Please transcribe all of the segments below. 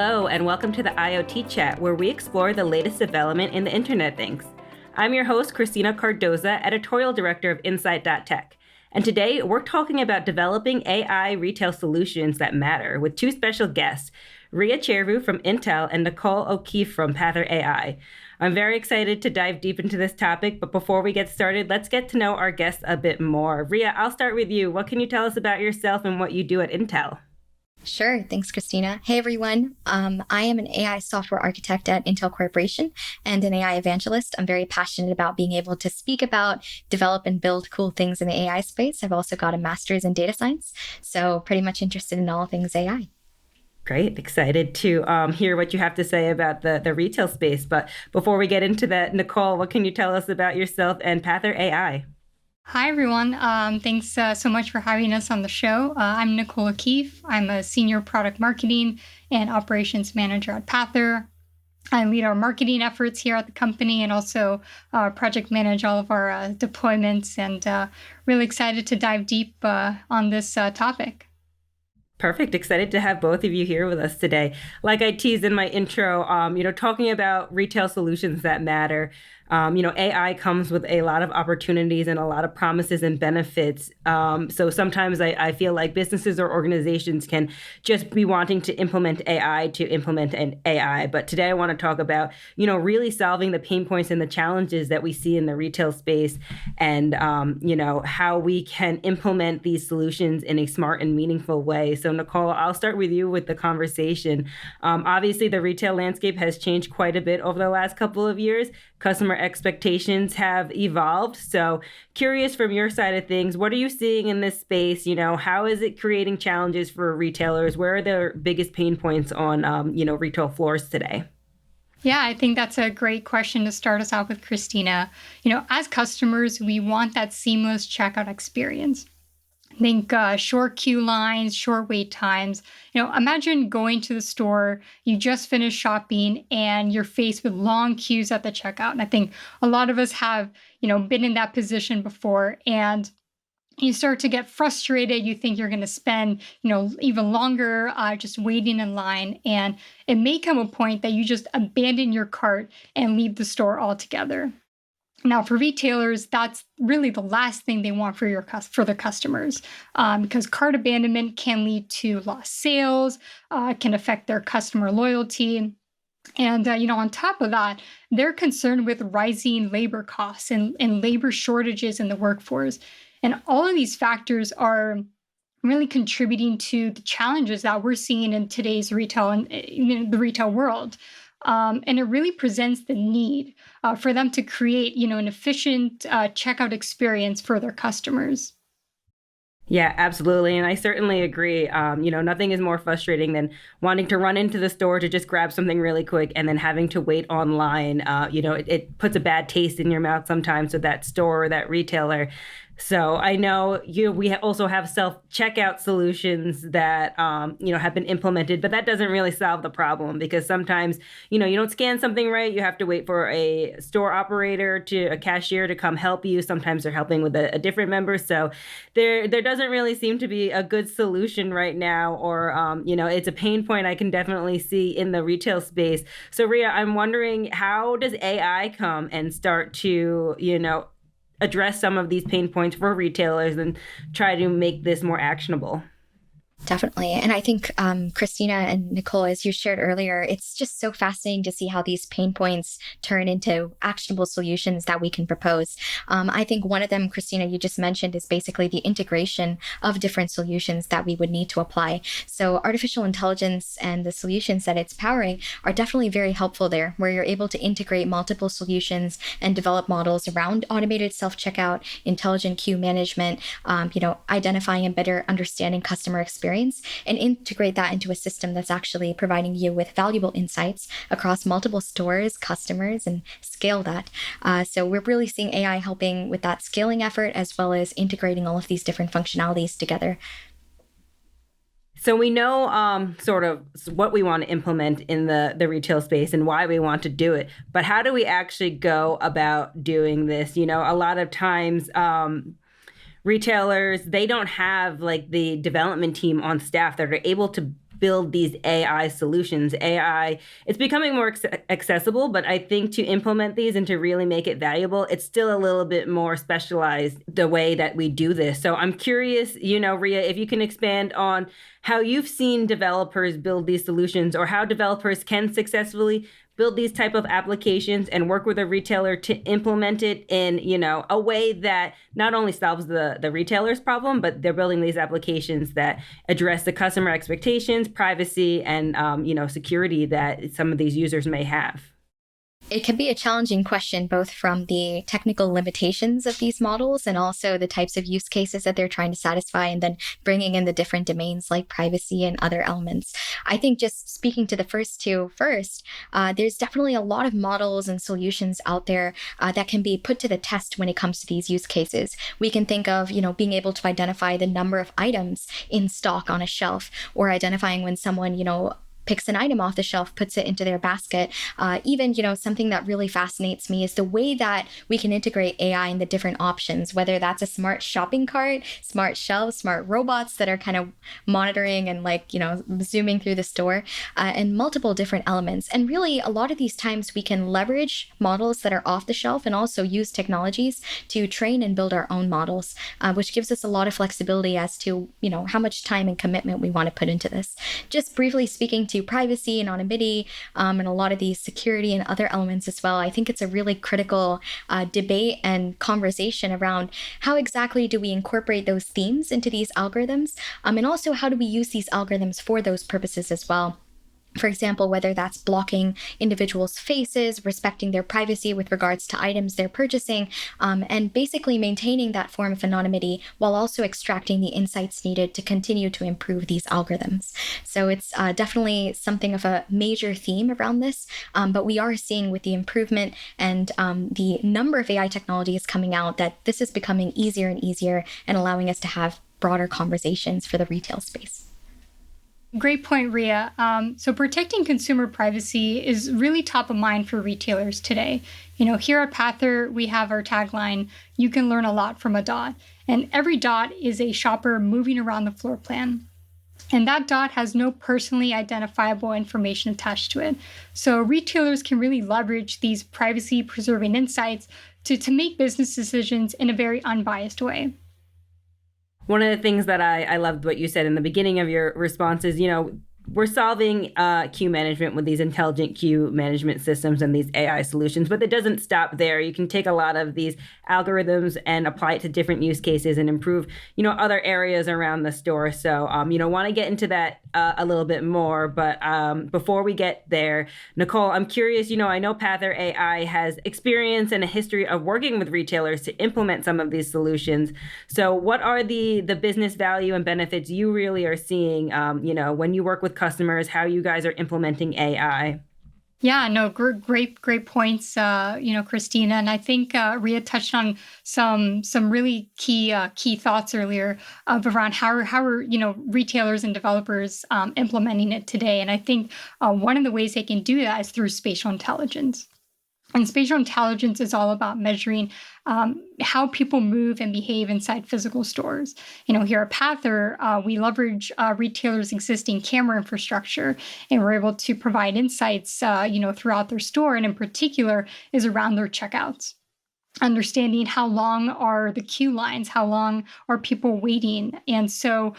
Hello, and welcome to the IoT Chat, where we explore the latest development in the Internet of Things. I'm your host, Christina Cardoza, Editorial Director of Insight.Tech. And today, we're talking about developing AI retail solutions that matter with two special guests, Ria Chervu from Intel and Nicole O'Keefe from Pather AI. I'm very excited to dive deep into this topic, but before we get started, let's get to know our guests a bit more. Ria, I'll start with you. What can you tell us about yourself and what you do at Intel? Sure. Thanks, Christina. Hey, everyone. I am an AI software architect at Intel Corporation and an AI evangelist. I'm very passionate about being able to speak about, develop, and build cool things in the AI space. I've also got a master's in data science, so pretty much interested in all things AI. Great. Excited to hear what you have to say about the retail space. But before we get into that, Nicole, what can you tell us about yourself and Pather AI? Hi, everyone. Thanks so much for having us on the show. I'm Nicole O'Keefe. I'm a senior product marketing and operations manager at Pather. I lead our marketing efforts here at the company and also project manage all of our deployments, and really excited to dive deep on this topic. Perfect. Excited to have both of you here with us today. Like I teased in my intro, talking about retail solutions that matter. AI comes with a lot of opportunities and a lot of promises and benefits. So sometimes I feel like businesses or organizations can just be wanting to implement AI to implement an AI. But today I want to talk about, really solving the pain points and the challenges that we see in the retail space and, how we can implement these solutions in a smart and meaningful way. So Nicole, I'll start with you with the conversation. Obviously, the retail landscape has changed quite a bit over the last couple of years. Customer expectations have evolved. So curious from your side of things, what are you seeing in this space? How is it creating challenges for retailers? Where are their biggest pain points on, retail floors today? Yeah, I think that's a great question to start us off with, Christina. As customers, we want that seamless checkout experience. Think short queue lines, short wait times. Imagine going to the store, you just finished shopping, and you're faced with long queues at the checkout. And I think a lot of us have, been in that position before, and you start to get frustrated. You think you're going to spend, even longer just waiting in line. And it may come a point that you just abandon your cart and leave the store altogether. Now, for retailers, that's really the last thing they want for their customers, because cart abandonment can lead to lost sales, can affect their customer loyalty. And, on top of that, they're concerned with rising labor costs and labor shortages in the workforce. And all of these factors are really contributing to the challenges that we're seeing in today's retail and the retail world. And it really presents the need for them to create, an efficient checkout experience for their customers. Yeah, absolutely. And I certainly agree. Nothing is more frustrating than wanting to run into the store to just grab something really quick and then having to wait online. It puts a bad taste in your mouth sometimes with that store or that retailer. So I know we also have self-checkout solutions that, have been implemented, but that doesn't really solve the problem because sometimes, you don't scan something right. You have to wait for a store operator a cashier to come help you. Sometimes they're helping with a different member. So there doesn't really seem to be a good solution right now, or, it's a pain point I can definitely see in the retail space. So Ria, I'm wondering, how does AI come and start to, address some of these pain points for retailers and try to make this more actionable? Definitely. And I think, Christina and Nicole, as you shared earlier, it's just so fascinating to see how these pain points turn into actionable solutions that we can propose. I think one of them, Christina, you just mentioned, is basically the integration of different solutions that we would need to apply. So artificial intelligence and the solutions that it's powering are definitely very helpful there, where you're able to integrate multiple solutions and develop models around automated self-checkout, intelligent queue management, identifying and better understanding customer experience, and integrate that into a system that's actually providing you with valuable insights across multiple stores, customers, and scale that. So we're really seeing AI helping with that scaling effort, as well as integrating all of these different functionalities together. So we know sort of what we want to implement in the retail space and why we want to do it. But how do we actually go about doing this? A lot of times retailers, they don't have like the development team on staff that are able to build these AI solutions. AI, it's becoming more accessible, but I think to implement these and to really make it valuable, it's still a little bit more specialized the way that we do this. So I'm curious, Ria, if you can expand on how you've seen developers build these solutions, or how developers can successfully build these type of applications and work with a retailer to implement it in, a way that not only solves the retailer's problem, but they're building these applications that address the customer expectations, privacy, and, security that some of these users may have. It can be a challenging question, both from the technical limitations of these models and also the types of use cases that they're trying to satisfy, and then bringing in the different domains like privacy and other elements. I think just speaking to the first two first, there's definitely a lot of models and solutions out there that can be put to the test when it comes to these use cases. We can think of, being able to identify the number of items in stock on a shelf, or identifying when someone, picks an item off the shelf, puts it into their basket. Even, something that really fascinates me is the way that we can integrate AI in the different options, whether that's a smart shopping cart, smart shelves, smart robots that are kind of monitoring and zooming through the store, and multiple different elements. And really, a lot of these times we can leverage models that are off the shelf and also use technologies to train and build our own models, which gives us a lot of flexibility as to, how much time and commitment we want to put into this. Just briefly speaking to privacy and anonymity, and a lot of these security and other elements as well, I think it's a really critical debate and conversation around how exactly do we incorporate those themes into these algorithms, and also how do we use these algorithms for those purposes as well. For example, whether that's blocking individuals' faces, respecting their privacy with regards to items they're purchasing, and basically maintaining that form of anonymity while also extracting the insights needed to continue to improve these algorithms. So it's definitely something of a major theme around this, but we are seeing with the improvement and the number of AI technologies coming out that this is becoming easier and easier and allowing us to have broader conversations for the retail space. Great point, Ria. So protecting consumer privacy is really top of mind for retailers today. Here at Pather, we have our tagline, "You can learn a lot from a dot." And every dot is a shopper moving around the floor plan. And that dot has no personally identifiable information attached to it. So retailers can really leverage these privacy-preserving insights to make business decisions in a very unbiased way. One of the things that I loved what you said in the beginning of your response is, we're solving queue management with these intelligent queue management systems and these AI solutions, but it doesn't stop there. You can take a lot of these algorithms and apply it to different use cases and improve, other areas around the store. So, want to get into that a little bit more. But before we get there, Nicole, I'm curious, I know Pather AI has experience and a history of working with retailers to implement some of these solutions. So what are the business value and benefits you really are seeing, when you work with customers, how you guys are implementing AI? Yeah, no, great points, Christina. And I think Ria touched on some really key thoughts earlier around how are retailers and developers implementing it today. And I think one of the ways they can do that is through spatial intelligence. And spatial intelligence is all about measuring how people move and behave inside physical stores. Here at Pather, we leverage retailers' existing camera infrastructure, and we're able to provide insights, throughout their store, and in particular is around their checkouts. Understanding how long are the queue lines, how long are people waiting. And so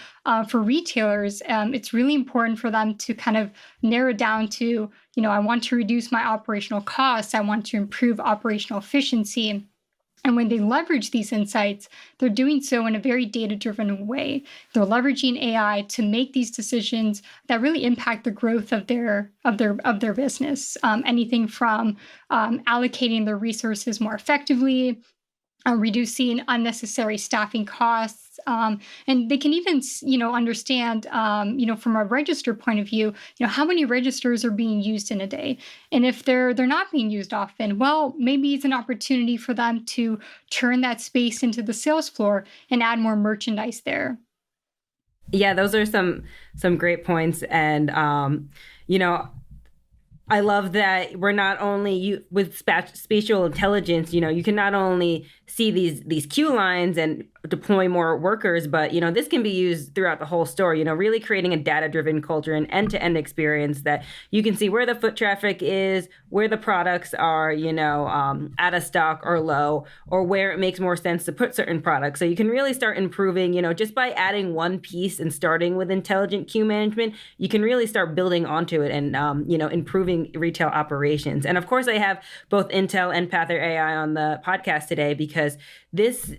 for retailers, it's really important for them to kind of narrow down to, I want to reduce my operational costs. I want to improve operational efficiency. And when they leverage these insights, they're doing so in a very data-driven way. They're leveraging AI to make these decisions that really impact the growth of their business. Anything from allocating their resources more effectively, reducing unnecessary staffing costs. And they can even, understand, from a register point of view, how many registers are being used in a day. And if they're not being used often, well, maybe it's an opportunity for them to turn that space into the sales floor and add more merchandise there. Yeah, those are some great points. And, I love that we're not only with spatial intelligence, you can not only see these queue lines and deploy more workers, but this can be used throughout the whole store, really creating a data-driven culture and end-to-end experience that you can see where the foot traffic is, where the products are, out of stock or low, or where it makes more sense to put certain products. So you can really start improving, just by adding one piece and starting with intelligent queue management, you can really start building onto it and, improving retail operations. And of course, I have both Intel and Pather AI on the podcast today because this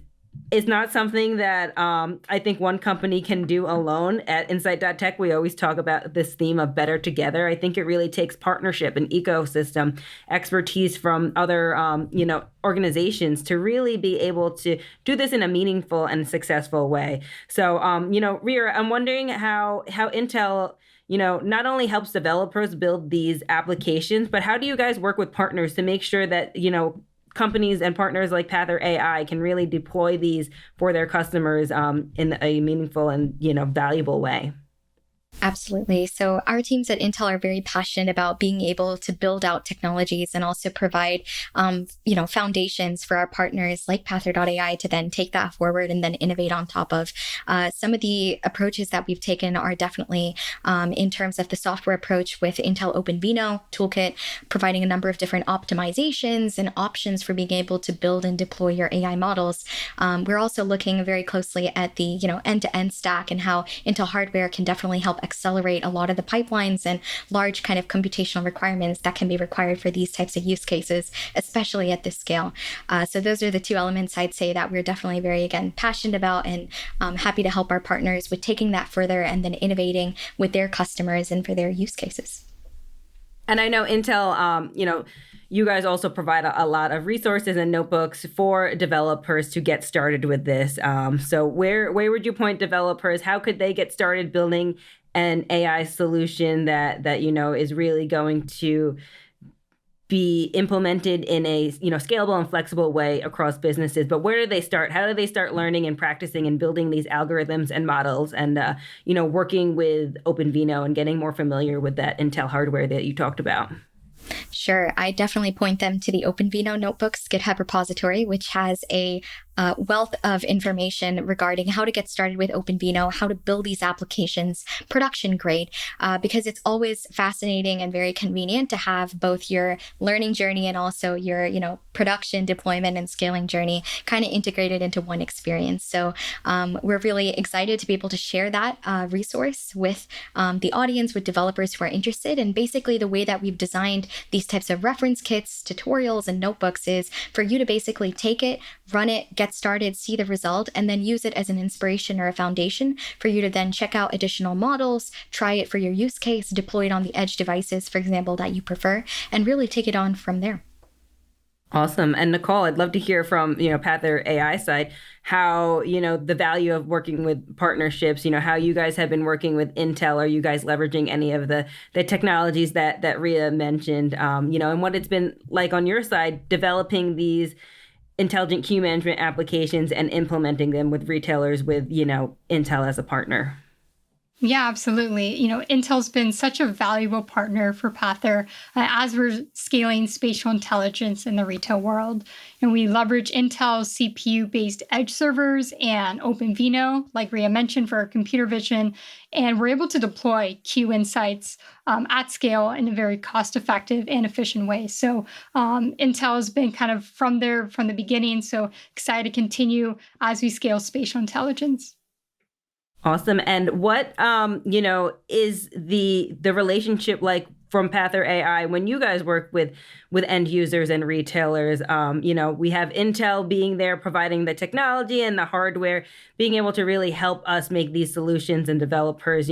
is not something that I think one company can do alone. At Insight.Tech, we always talk about this theme of better together. I think it really takes partnership and ecosystem expertise from other, organizations to really be able to do this in a meaningful and successful way. So, Rhea, I'm wondering how Intel not only helps developers build these applications, but how do you guys work with partners to make sure that, companies and partners like Pather AI can really deploy these for their customers in a meaningful and valuable way? Absolutely. So our teams at Intel are very passionate about being able to build out technologies and also provide, foundations for our partners like Pather.ai to then take that forward and then innovate on top of. Some of the approaches that we've taken are definitely in terms of the software approach with Intel OpenVINO Toolkit, providing a number of different optimizations and options for being able to build and deploy your AI models. We're also looking very closely at the, end-to-end stack and how Intel hardware can definitely help accelerate a lot of the pipelines and large kind of computational requirements that can be required for these types of use cases, especially at this scale. So those are the two elements I'd say that we're definitely very, again, passionate about and happy to help our partners with taking that further and then innovating with their customers and for their use cases. And I know Intel, you guys also provide a lot of resources and notebooks for developers to get started with this. So where would you point developers? How could they get started building an AI solution that is really going to be implemented in a scalable and flexible way across businesses? But where do they start? How do they start learning and practicing and building these algorithms and models and working with OpenVINO and getting more familiar with that Intel hardware that you talked about? Sure. I definitely point them to the OpenVINO Notebooks GitHub repository, which has a wealth of information regarding how to get started with OpenVINO, how to build these applications production grade, because it's always fascinating and very convenient to have both your learning journey and also your, production deployment and scaling journey kind of integrated into one experience. So we're really excited to be able to share that resource with the audience, with developers who are interested. And basically the way that we've designed these types of reference kits, tutorials, and notebooks is for you to basically take it, run it, get started, see the result, and then use it as an inspiration or a foundation for you to then check out additional models, try it for your use case, deploy it on the edge devices, for example, that you prefer, and really take it on from there. Awesome. And Nicole, I'd love to hear from, Pather AI side, how, the value of working with partnerships, how you guys have been working with Intel. Are you guys leveraging any of the technologies that Rhea mentioned, and what it's been like on your side, developing these intelligent queue management applications and implementing them with retailers with, Intel as a partner? Yeah, absolutely. Intel's been such a valuable partner for Pather as we're scaling spatial intelligence in the retail world. And we leverage Intel's CPU-based edge servers and OpenVINO, like Rhea mentioned, for our computer vision. And we're able to deploy Q insights at scale in a very cost-effective and efficient way. So Intel has been kind of from the beginning. So excited to continue as we scale spatial intelligence. Awesome. And what, is the relationship like from Pather AI when you guys work with end users and retailers? We have Intel being there, providing the technology and the hardware, being able to really help us make these solutions and developers,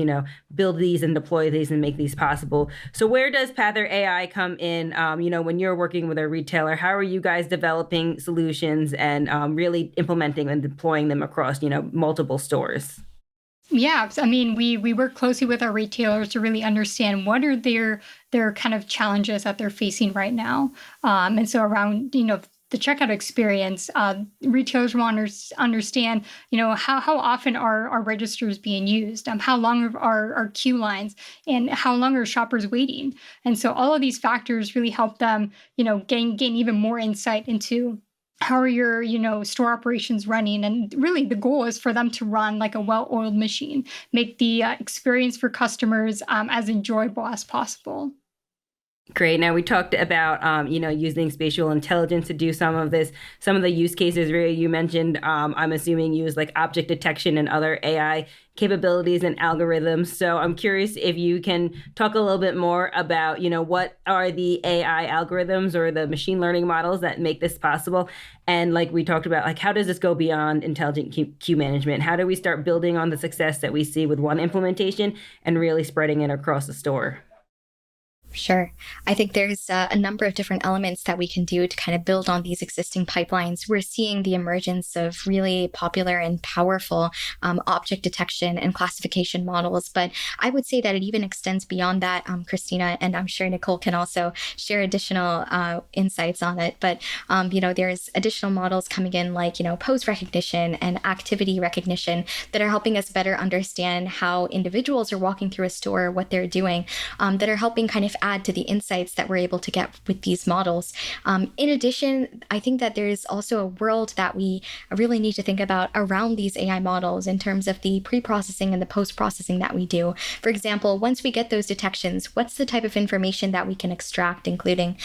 build these and deploy these and make these possible. So where does Pather AI come in? When you're working with a retailer, how are you guys developing solutions and really implementing and deploying them across, multiple stores? Yeah, I mean, we work closely with our retailers to really understand what are their kind of challenges that they're facing right now. And so around, the checkout experience, retailers want to understand, how often are our registers being used? How long are our queue lines? And how long are shoppers waiting? And so all of these factors really help them, gain even more insight into how are your, store operations running? And really the goal is for them to run like a well-oiled machine, make the experience for customers as enjoyable as possible. Great. Now we talked about, using spatial intelligence to do some of this. Some of the use cases, really, you mentioned, I'm assuming use like object detection and other AI capabilities and algorithms. So I'm curious if you can talk a little bit more about, what are the AI algorithms or the machine learning models that make this possible? And like we talked about, like how does this go beyond intelligent queue management? How do we start building on the success that we see with one implementation and really spreading it across the store? Sure. I think there's a number of different elements that we can do to kind of build on these existing pipelines. We're seeing the emergence of really popular and powerful object detection and classification models. But I would say that it even extends beyond that, Christina, and I'm sure Nicole can also share additional insights on it. But, there's additional models coming in like, pose recognition and activity recognition that are helping us better understand how individuals are walking through a store, what they're doing, that are helping kind of add to the insights that we're able to get with these models. In addition, I think that there's also a world that we really need to think about around these AI models in terms of the pre-processing and the post-processing that we do. For example, once we get those detections, what's the type of information that we can extract, including,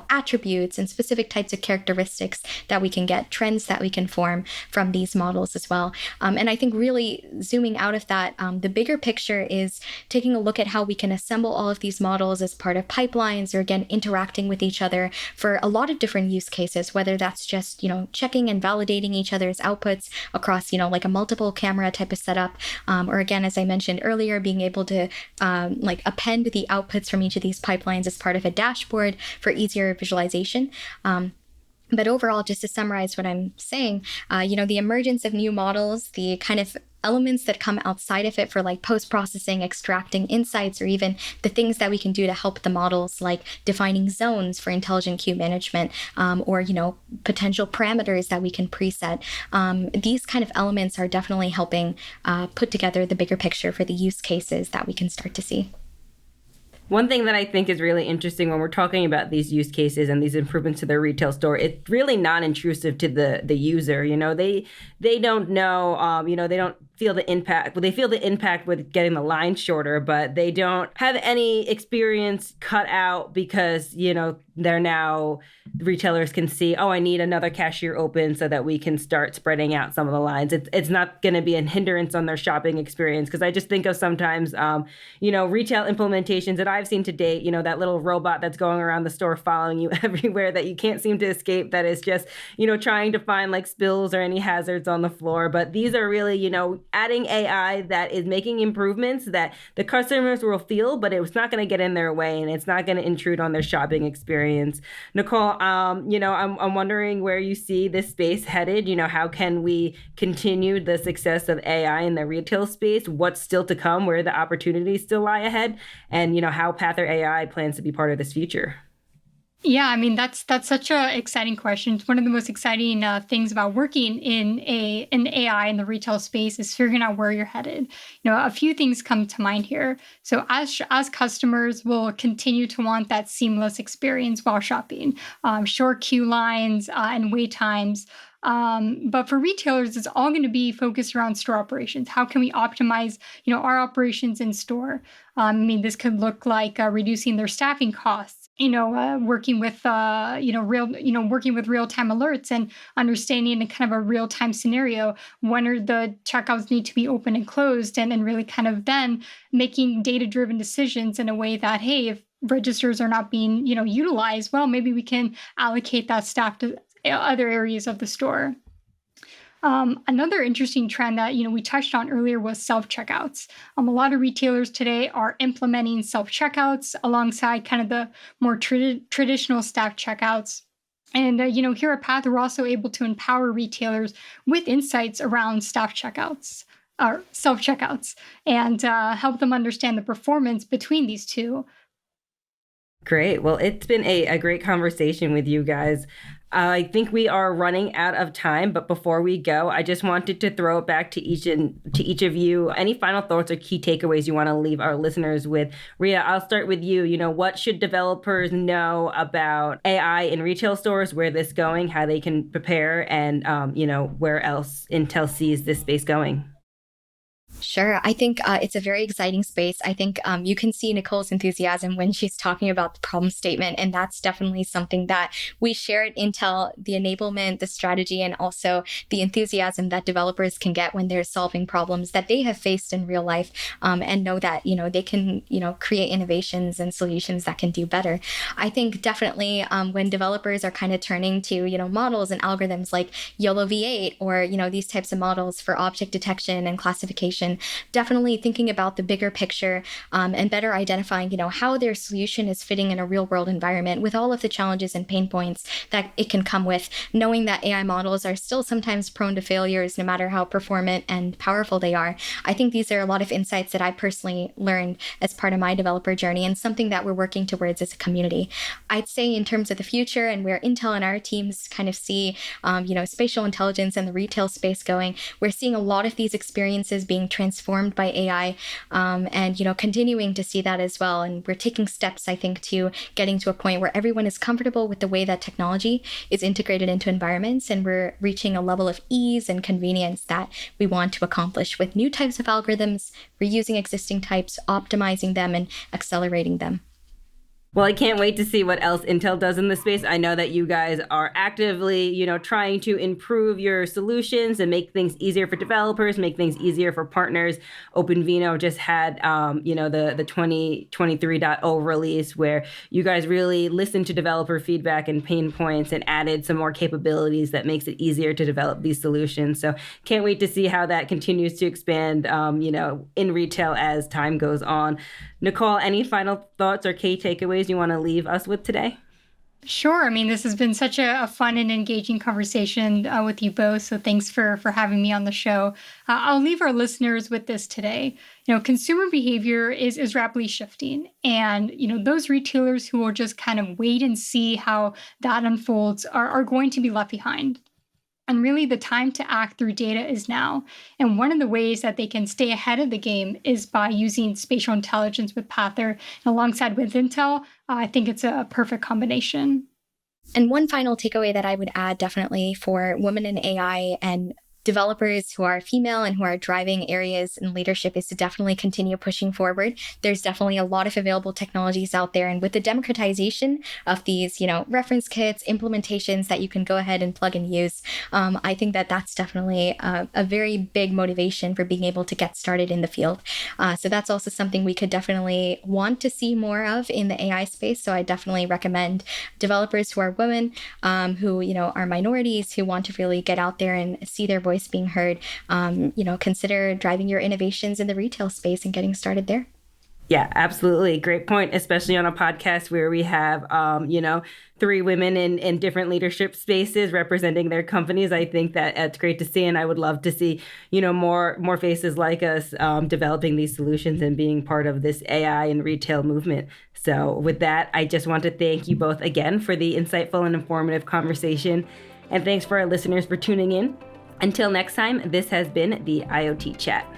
attributes and specific types of characteristics that we can get, trends that we can form from these models as well. And I think really zooming out of that, the bigger picture is taking a look at how we can assemble all of these models as part of pipelines or again interacting with each other for a lot of different use cases, whether that's just checking and validating each other's outputs across like a multiple camera type of setup, or again, as I mentioned earlier, being able to like append the outputs from each of these pipelines as part of a dashboard for easier visualization. But overall, just to summarize what I'm saying, the emergence of new models, the kind of elements that come outside of it for like post-processing, extracting insights, or even the things that we can do to help the models, like defining zones for intelligent queue management, or, potential parameters that we can preset. These kind of elements are definitely helping put together the bigger picture for the use cases that we can start to see. One thing that I think is really interesting when we're talking about these use cases and these improvements to their retail store, it's really non-intrusive to the user. They don't know, they don't feel the impact. Well, they feel the impact with getting the line shorter, but they don't have any experience cut out because, they're now, retailers can see, oh, I need another cashier open so that we can start spreading out some of the lines. It's not going to be a hindrance on their shopping experience. Because I just think of sometimes, retail implementations that I've seen to date, that little robot that's going around the store following you everywhere that you can't seem to escape, that is just, trying to find like spills or any hazards on the floor. But these are really, adding AI that is making improvements that the customers will feel, but it's not going to get in their way and it's not going to intrude on their shopping experience. Nicole, I'm wondering where you see this space headed. How can we continue the success of AI in the retail space? What's still to come? Where the opportunities still lie ahead? And, how Pather AI plans to be part of this future? Yeah, I mean, that's such an exciting question. It's one of the most exciting things about working in AI in the retail space is figuring out where you're headed. A few things come to mind here. So as customers will continue to want that seamless experience while shopping, short queue lines and wait times. But for retailers, it's all going to be focused around store operations. How can we optimize, our operations in store? This could look like reducing their staffing costs. Working with working with real-time alerts and understanding a kind of a real-time scenario. When are the checkouts need to be open and closed, and really kind of then making data-driven decisions in a way that, hey, if registers are not being utilized, well, maybe we can allocate that staff to other areas of the store. Another interesting trend that we touched on earlier was self-checkouts. A lot of retailers today are implementing self-checkouts alongside kind of the more traditional staff checkouts. And here at Path, we're also able to empower retailers with insights around staff checkouts or self-checkouts and help them understand the performance between these two. Great. Well, it's been a great conversation with you guys. I think we are running out of time, but before we go, I just wanted to throw it back to each of you. Any final thoughts or key takeaways you want to leave our listeners with? Ria, I'll start with you. What should developers know about AI in retail stores, where this going, how they can prepare, and where else Intel sees this space going? Sure. I think it's a very exciting space. I think you can see Nicole's enthusiasm when she's talking about the problem statement. And that's definitely something that we share at Intel, the enablement, the strategy, and also the enthusiasm that developers can get when they're solving problems that they have faced in real life, and know that, they can, create innovations and solutions that can do better. I think definitely when developers are kind of turning to, models and algorithms like YOLO V8 or, these types of models for object detection and classification, definitely thinking about the bigger picture, and better identifying, how their solution is fitting in a real world environment with all of the challenges and pain points that it can come with, knowing that AI models are still sometimes prone to failures, no matter how performant and powerful they are. I think these are a lot of insights that I personally learned as part of my developer journey, and something that we're working towards as a community. I'd say in terms of the future and where Intel and our teams kind of see, spatial intelligence and the retail space going, we're seeing a lot of these experiences being transformed by AI, and continuing to see that as well. And we're taking steps, I think, to getting to a point where everyone is comfortable with the way that technology is integrated into environments, and we're reaching a level of ease and convenience that we want to accomplish with new types of algorithms, reusing existing types, optimizing them, and accelerating them. Well, I can't wait to see what else Intel does in this space. I know that you guys are actively, trying to improve your solutions and make things easier for developers, make things easier for partners. OpenVINO just had, the 2023.0 release, where you guys really listened to developer feedback and pain points and added some more capabilities that makes it easier to develop these solutions. So can't wait to see how that continues to expand, in retail as time goes on. Nicole, any final thoughts or key takeaways you want to leave us with today? Sure. I mean, this has been such a fun and engaging conversation with you both. So thanks for having me on the show. I'll leave our listeners with this today. Consumer behavior is rapidly shifting. And, those retailers who will just kind of wait and see how that unfolds are going to be left behind. And really, the time to act through data is now. And one of the ways that they can stay ahead of the game is by using spatial intelligence with Pather. And alongside with Intel, I think it's a perfect combination. And one final takeaway that I would add, definitely for women in AI and developers who are female and who are driving areas in leadership, is to definitely continue pushing forward. There's definitely a lot of available technologies out there. And with the democratization of these, reference kits, implementations that you can go ahead and plug and use, I think that that's definitely a very big motivation for being able to get started in the field. So that's also something we could definitely want to see more of in the AI space. So I definitely recommend developers who are women, who, are minorities, who want to really get out there and see their voice being heard, consider driving your innovations in the retail space and getting started there. Yeah, absolutely. Great point, especially on a podcast where we have, three women in different leadership spaces representing their companies. I think that it's great to see, and I would love to see, more faces like us developing these solutions and being part of this AI and retail movement. So with that, I just want to thank you both again for the insightful and informative conversation. And thanks for our listeners for tuning in. Until next time, this has been the IoT Chat.